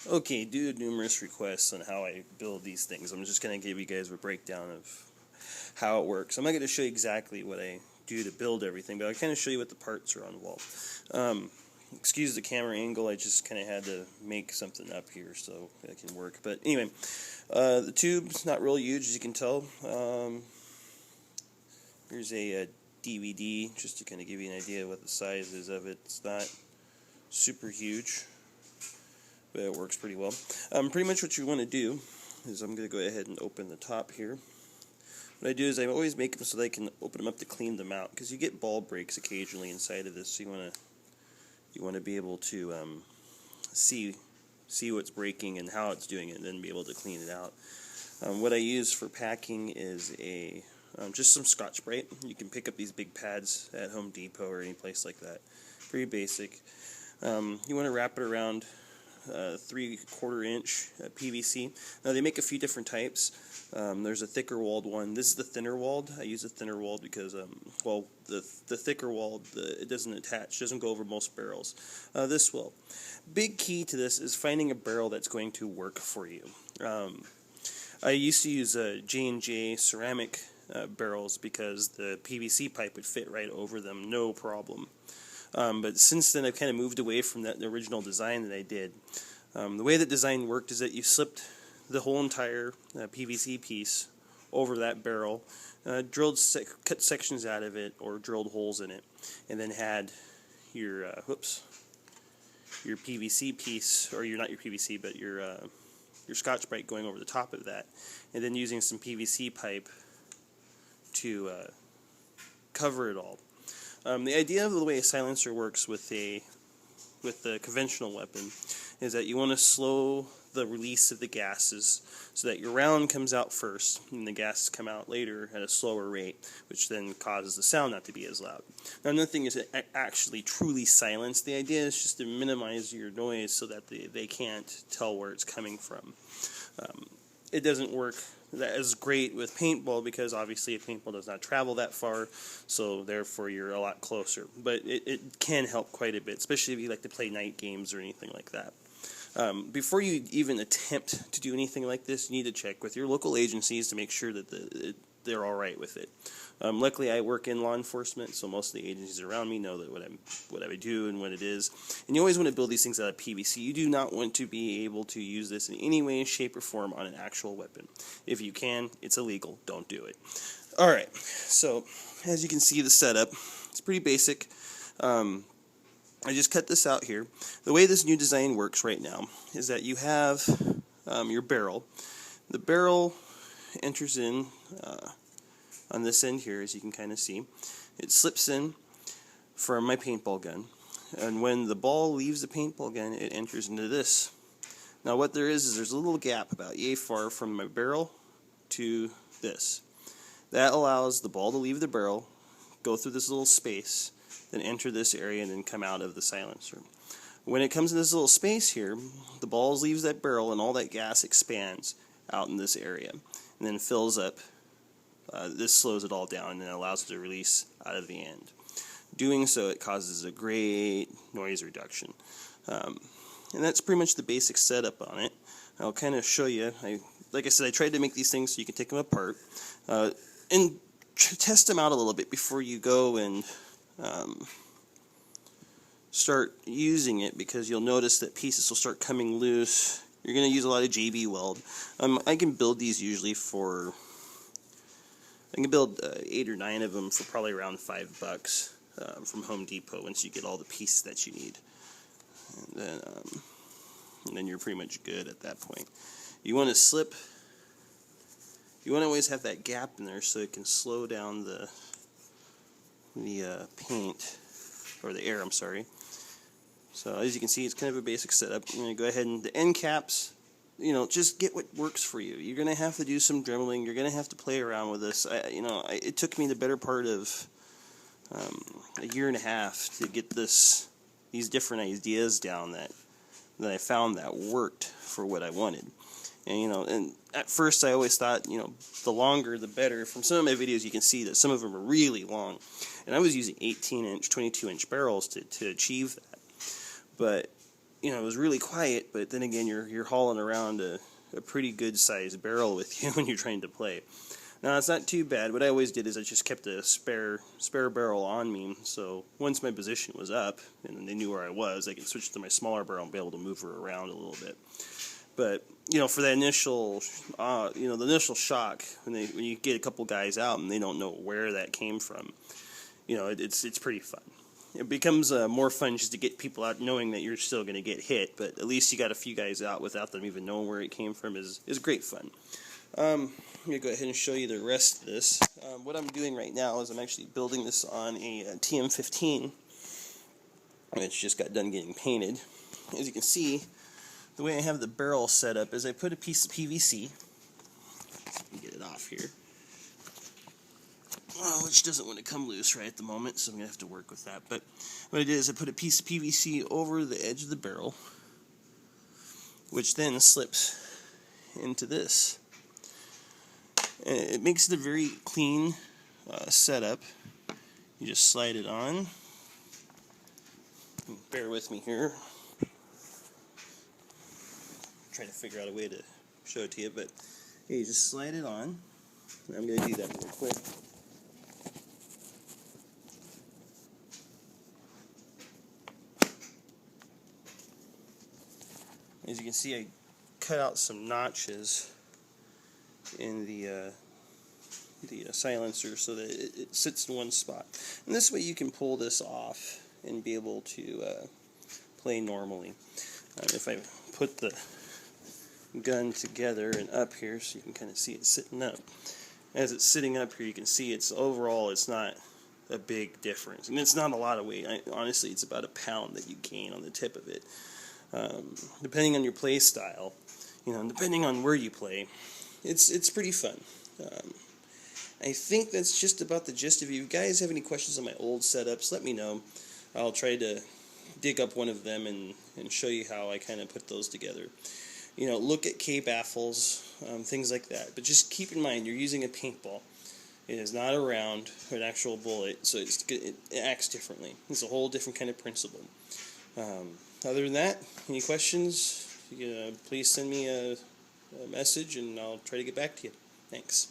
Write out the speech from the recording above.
Okay, due to numerous requests on how I build these things, I'm just going to give you guys a breakdown of how it works. I'm not going to show you exactly what I do to build everything, but I'll kind of show you what the parts are on the wall. Excuse the camera angle, I just kind of had to make something up here so it can work. But anyway, the tube's not real huge, as you can tell. Here's a DVD, just to kind of give you an idea of what the size is of it. It's not super huge, but it works pretty well. Pretty much what you want to do is I'm going to go ahead and open the top here. What I do is I always make them so that I can open them up to clean them out, because you get ball breaks occasionally inside of this, so you want to be able to see what's breaking and how it's doing it, and then be able to clean it out. What I use for packing is just some Scotch-Brite. You can pick up these big pads at Home Depot or any place like that. Pretty basic. You want to wrap it around 3/4 inch PVC. Now they make a few different types. There's a thicker walled one. This is the thinner walled. I use the thinner walled because, well, the thicker walled, it doesn't attach, doesn't go over most barrels. This will. Big key to this is finding a barrel that's going to work for you. I used to use J&J ceramic barrels because the PVC pipe would fit right over them, no problem. But since then, I've kind of moved away from the original design that I did. The way that design worked is that you slipped the whole entire PVC piece over that barrel, cut sections out of it, or drilled holes in it, and then had your your PVC piece, or not your PVC, but your Scotch-Brite going over the top of that, and then using some PVC pipe to cover it all. The idea of the way a silencer works with the conventional weapon is that you want to slow the release of the gases so that your round comes out first and the gases come out later at a slower rate, which then causes the sound not to be as loud. Now, another thing is to actually truly silence. The idea is just to minimize your noise so that they can't tell where it's coming from. It doesn't work that is great with paintball because obviously a paintball does not travel that far, so therefore you're a lot closer. But it can help quite a bit, especially if you like to play night games or anything like that. Before you even attempt to do anything like this, you need to check with your local agencies to make sure that they're all right with it. Luckily, I work in law enforcement, so most of the agencies around me know that what I do and what it is. And you always want to build these things out of PVC. You do not want to be able to use this in any way, shape, or form on an actual weapon. If you can, it's illegal. Don't do it. All right. So, as you can see, the setup is pretty basic. I just cut this out here. The way this new design works right now is that you have your barrel. The barrel enters in on this end here, as you can kind of see. It slips in from my paintball gun, and when the ball leaves the paintball gun, it enters into this. Now what there is there's a little gap about yay far from my barrel to this. That allows the ball to leave the barrel, go through this little space, then enter this area, and then come out of the silencer. When it comes in this little space here, the ball leaves that barrel and all that gas expands out in this area and then fills up. This slows it all down and then allows it to release out of the end. Doing so, it causes a great noise reduction. And that's pretty much the basic setup on it. I'll kind of show you. Like I said, I tried to make these things so you can take them apart and test them out a little bit before you go and start using it, because you'll notice that pieces will start coming loose. You're going to use a lot of JB weld. I can build these usually I can build 8 or 9 of them for probably around $5 from Home Depot once you get all the pieces that you need. And then you're pretty much good at that point. You want to slip. You want to always have that gap in there so it can slow down the paint, or the air, I'm sorry. So as you can see, it's kind of a basic setup. I'm going to go ahead and the end caps, just get what works for you. You're going to have to do some dribbling. You're going to have to play around with this. It took me the better part of a year and a half to get these different ideas down that I found that worked for what I wanted. And at first I always thought, the longer the better. From some of my videos you can see that some of them are really long. And I was using 18-inch, 22-inch barrels to achieve that. But, it was really quiet, but then again, you're hauling around a pretty good sized barrel with you when you're trying to play. Now, it's not too bad. What I always did is I just kept a spare barrel on me, so once my position was up and they knew where I was, I could switch to my smaller barrel and be able to move her around a little bit. But for that initial, the initial shock when you get a couple guys out and they don't know where that came from, it's pretty fun. It becomes more fun just to get people out knowing that you're still going to get hit, but at least you got a few guys out without them even knowing where it came from is great fun. I'm going to go ahead and show you the rest of this. What I'm doing right now is I'm actually building this on a TM15, which just got done getting painted. As you can see, the way I have the barrel set up is I put a piece of PVC, get it off here, which doesn't want to come loose right at the moment, so I'm going to have to work with that. But what I did is I put a piece of PVC over the edge of the barrel, which then slips into this. And it makes it a very clean setup. You just slide it on. Bear with me here. Trying to figure out a way to show it to you, but you just slide it on. I'm going to do that real quick. As you can see, I cut out some notches in the silencer so that it sits in one spot. And this way you can pull this off and be able to play normally. If I put the gun together and up here so you can kind of see it sitting up. As it's sitting up here, you can see it's not a big difference. And it's not a lot of weight. Honestly, it's about a pound that you gain on the tip of it. Depending on your play style, and depending on where you play, it's pretty fun. I think that's just about the gist of it. If you guys have any questions on my old setups, let me know. I'll try to dig up one of them and show you how I kind of put those together. Look at K-baffles, things like that. But just keep in mind, you're using a paintball. It is not a round or an actual bullet, so it acts differently. It's a whole different kind of principle. Other than that, any questions, please send me a message and I'll try to get back to you. Thanks.